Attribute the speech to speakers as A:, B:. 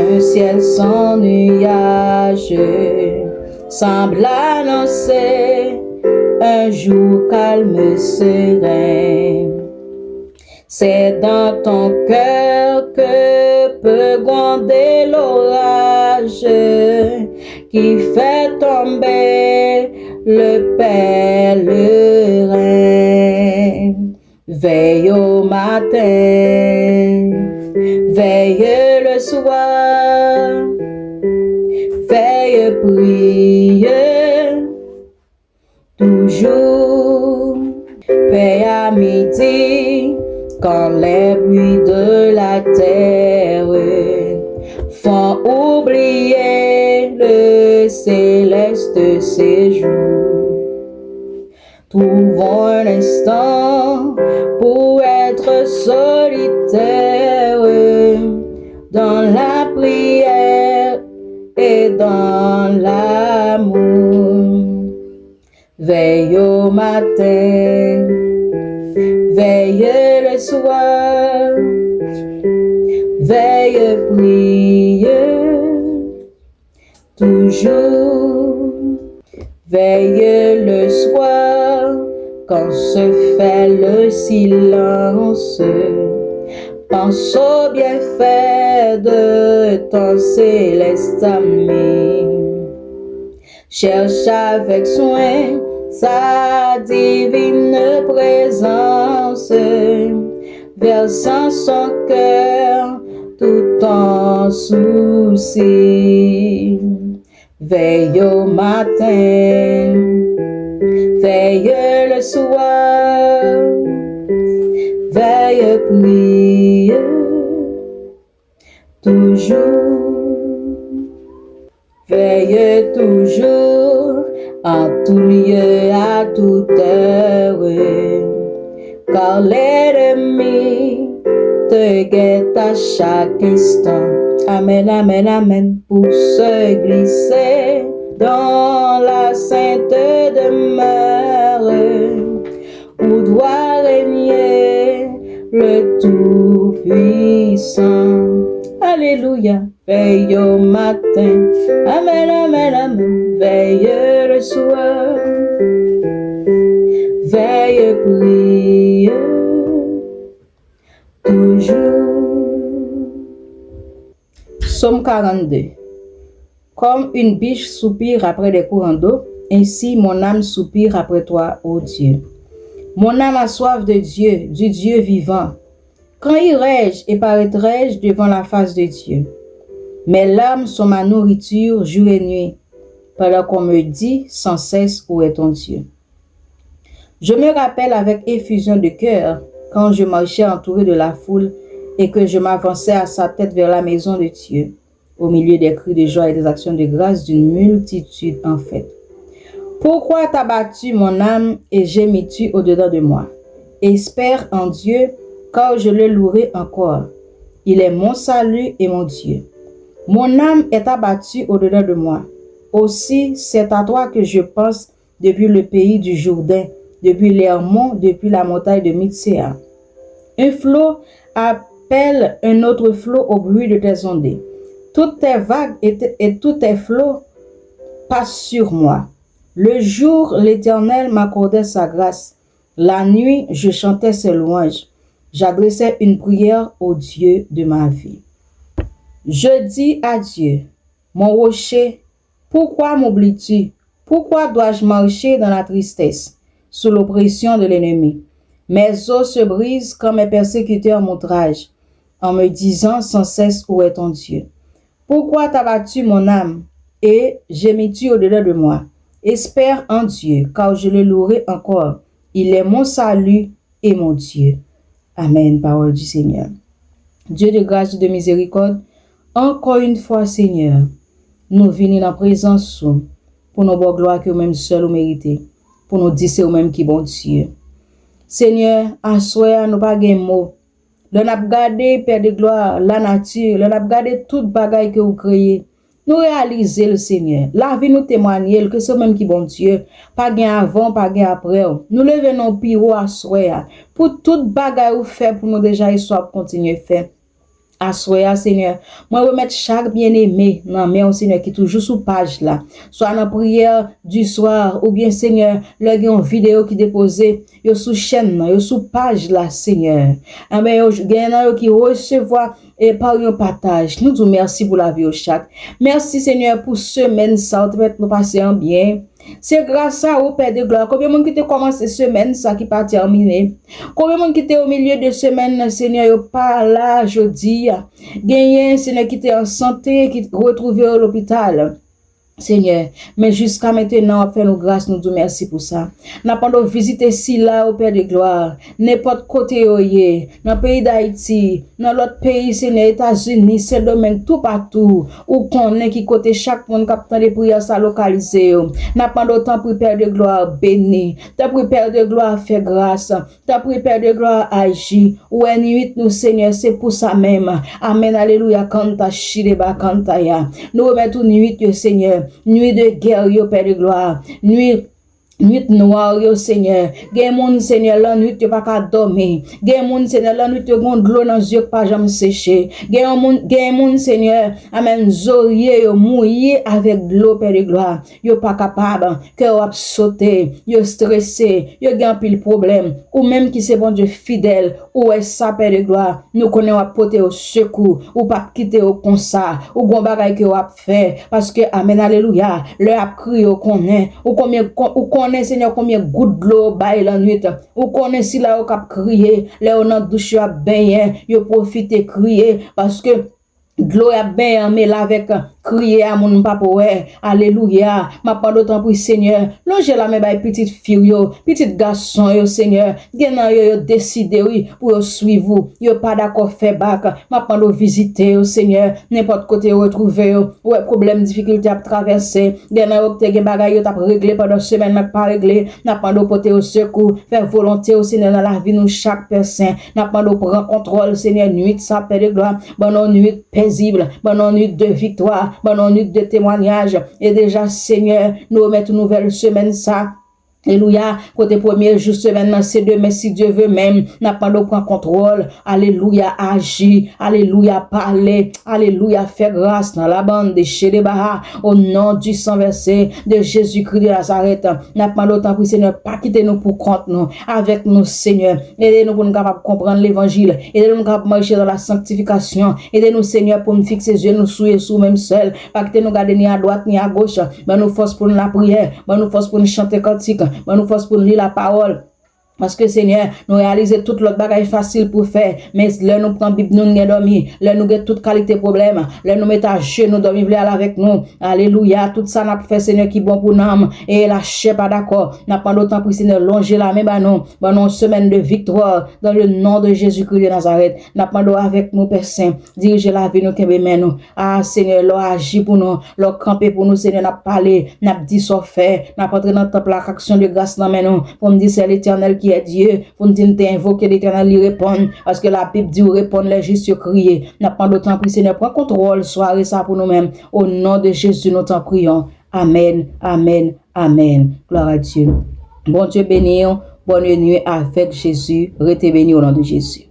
A: Un ciel sans nuage semble annoncer un jour calme serein. C'est dans ton cœur que peut gronder l'orage qui fait tomber le pèlerin. Veille au matin, veille le soir, veille prier toujours, veille à midi quand les bruits de la terre font oublier le céleste séjour. Trouvons un instant pour être solitaire dans la prière et dans l'amour. Veille au matin, veille le soir, veille prier toujours, veille le soir quand se fait le silence. Pense au bienfait de ton céleste ami. Cherche avec soin sa divine présence, versant son cœur tout en souci. Veille au matin, veille le soir, veille prier toujours, veille toujours en tout lieu, à toute heure, car l'ennemi te guette à chaque instant. Amen, amen, amen. Pour se glisser dans la sainte demeure où doit régner le Tout-Puissant. Alléluia. Veille au matin. Amen, amen, amen. Veille le soir. Veille prier toujours. Psaume 42. Comme une biche soupire après des courants d'eau, ainsi mon âme soupire après toi, ô Dieu. Mon âme a soif de Dieu, du Dieu vivant. Quand irai-je et paraîtrai-je devant la face de Dieu? Mes larmes sont ma nourriture jour et nuit, pendant qu'on me dit sans cesse où est ton Dieu. Je me rappelle avec effusion de cœur quand je marchais entouré de la foule et que je m'avançais à sa tête vers la maison de Dieu, au milieu des cris de joie et des actions de grâce d'une multitude en fête. Pourquoi t'as battu mon âme et gémis-tu au-dedans de moi? Espère en Dieu, car je le louerai encore. Il est mon salut et mon Dieu. Mon âme est abattue au-dedans de moi. Aussi, c'est à toi que je pense depuis le pays du Jourdain, depuis l'Hermon, depuis la montagne de Mitsea. Un flot appelle un autre flot au bruit de tes ondées. Toutes tes vagues et tous tes flots passent sur moi. Le jour, l'Éternel m'accordait sa grâce. La nuit, je chantais ses louanges. J'adressais une prière au Dieu de ma vie. Je dis à Dieu, mon rocher, pourquoi m'oublies-tu? Pourquoi dois-je marcher dans la tristesse, sous l'oppression de l'ennemi? Mes os se brisent quand mes persécuteurs m'outragent, en me disant sans cesse où est ton Dieu. Pourquoi t'as battu mon âme et gémis-tu au-delà de moi? Espère en Dieu, car je le louerai encore. Il est mon salut et mon Dieu. Amen, parole du Seigneur. Dieu de grâce et de miséricorde, encore une fois, Seigneur, nous venons en présence pour nos bonnes gloires que nous-mêmes seuls nous méritons, pour nous dire c'est nous-mêmes qui bon Dieu. Seigneur, à soi, nous pas de mots. Nous avons gardé, Père de gloire, la nature, nous avons gardé toute bagaille que vous créez. Nous réaliser le Seigneur. La vie nous témoigne que c'est même qui bon Dieu. Pas gain avant, pas gain après. Nous levons nos pieds à soi. Pour toute bagaille ou fait pour nous déjà et soit continuer faire. Assoya, Seigneur. Moi, remettre chaque bien-aimé dans main, Seigneur, qui est toujours sous page là. Soit dans la prière du soir, ou bien, Seigneur, là, il y a une vidéo qui déposée, yo sous chaîne, yo sous page là, Seigneur. Amen, yo, gen qui recevoir et par un partage. Nous disons merci pour la vie au chaque. Merci, Seigneur, pour semaine ça, nous passer en bien. C'est grâce à vous, Père de gloire. Combien de monde qui te commence cette semaine, ça qui pas terminé? Combien de monde qui était au milieu de semaine, Seigneur, pas là, je dis, gagné, Seigneur, qui était en santé, qui retrouvé à l'hôpital. Seigneur, mais jusqu'à maintenant, fais-nous grâce, nous disons merci pour ça. N'a pas de visiter si là, au Père de gloire, n'importe côté où y dans le pays d'Haïti, dans l'autre pays, Seigneur, États-Unis, c'est domaine tout partout, où qu'on est qui côté chaque monde captant des prières ça localisé. N'a pas d'autant pour Père de gloire béni, t'as pour Père de gloire fait grâce, t'as pour Père de gloire agir, ou en nuit nous, Seigneur, c'est pour ça même. Amen, alléluia, kanta shireba kanta ya. Nous remettons nuit, Seigneur. Nuit de guerre, yo Père de gloire. Nuit noire, yo Seigneur. Gen moun Seigneur, la nuit yo pas qu'à dormir. Gen moun Seigneur, la nuit yo gon de l'eau dans yeux pas jamais séché. Gen moun Seigneur, amen, zorier yo mouillé avec de l'eau, Père de gloire. Yo pas capable, que yo a sauté, yo stressé, yo gen pile problème. Ou même qui c'est bon Dieu fidèle, ou est ça, Père de gloire. Nous connaissons à porter au secours, ou pas quitter au comme ça, ou gon bagay que yo a fait. Parce que, amen, alléluia, le a crié au connaît, ou connaît, Seigneur, combien gouttes de l'eau baille la nuit. Ou connaît si là, au cap crier, là, on a douche à baigner, yo profite crier, parce que de l'eau a bien, mais là, avec crier à mon papa, ouais, alléluia, ma pas d'autant pour Seigneur, longe la même petite fille, petite garçon, yo, Seigneur, genan yo décidé, oui, pour yo suivre, yo pas d'accord faire bac, ma pas de visiter, Seigneur, n'importe côté retrouver, ouais, problème, difficulté à traverser, genan yo te gen bagay yo t'a réglé pendant semaine, n'a pas réglé, n'a pas de porter au secours, faire volonté au Seigneur dans la vie, nous, chaque personne, n'a pas de prendre contrôle, Seigneur, nuit, ça, Père de gloire, bonne nuit paisible, bonne nuit de victoire, bonne nuit de témoignage. Et déjà, Seigneur, nous remettons une nouvelle semaine ça. Alléluia, côté premier jour semaine, c'est demain, si Dieu veut même, n'a pas de prendre contrôle. Alléluia, agir. Alléluia, parler. Alléluia, faire grâce dans la bande de Chédébaha, au nom du sang versé de Jésus-Christ de Nazareth. N'a pas d'autant pour Seigneur, pas quitter nous pour compte nous, avec nous, Seigneur. Aidez-nous pour nous capables de comprendre l'évangile. Aidez-nous pour nous marcher dans la sanctification. Aidez-nous, Seigneur, pour nous fixer les yeux, nous sous même seul. Pas quitter nous garder ni à droite ni à gauche. Ben nous force pour nous la prière. Ben nous force pour nous chanter cantique. Ben nous force pour nous lire la parole. Parce que Seigneur, nous réalisons toute l'autre bagaille facile pour faire. Mais là, nous prenons Bible, nous nous dormir. Là, nous avons toute qualité problème. Là, nous mettons à genoux, nous dormir avec nous. Alléluia. Tout ça, n'a fait Seigneur qui est bon pour nous. Et la chair pas d'accord. N'a pas d'autant pour Seigneur longer la main, ben non, semaine de victoire. Dans le nom de Jésus-Christ de Nazareth. N'a pas d'autant avec nous, Père Saint. Dirigez la vie, nous, qui nous. Ah, Seigneur, l'on agit pour nous. L'on camper pour nous, Seigneur, n'a parlé. N'a dit ce fait. N'a pas entré dans le temple, l'action de grâce dans nous. Pour me dire, c'est l'Éternel qui est Dieu, pour nous dire invoquer l'Éternel, lui répondre, parce que la Bible dit répondre les justes crier. N'a pas d'autant pris, Seigneur, prends contrôle, soirée ça pour nous-mêmes. Au nom de Jésus, nous t'en prions. Amen, amen, amen. Gloire à Dieu. Bon Dieu béni, bonne nuit avec Jésus. Restez béni au nom de Jésus.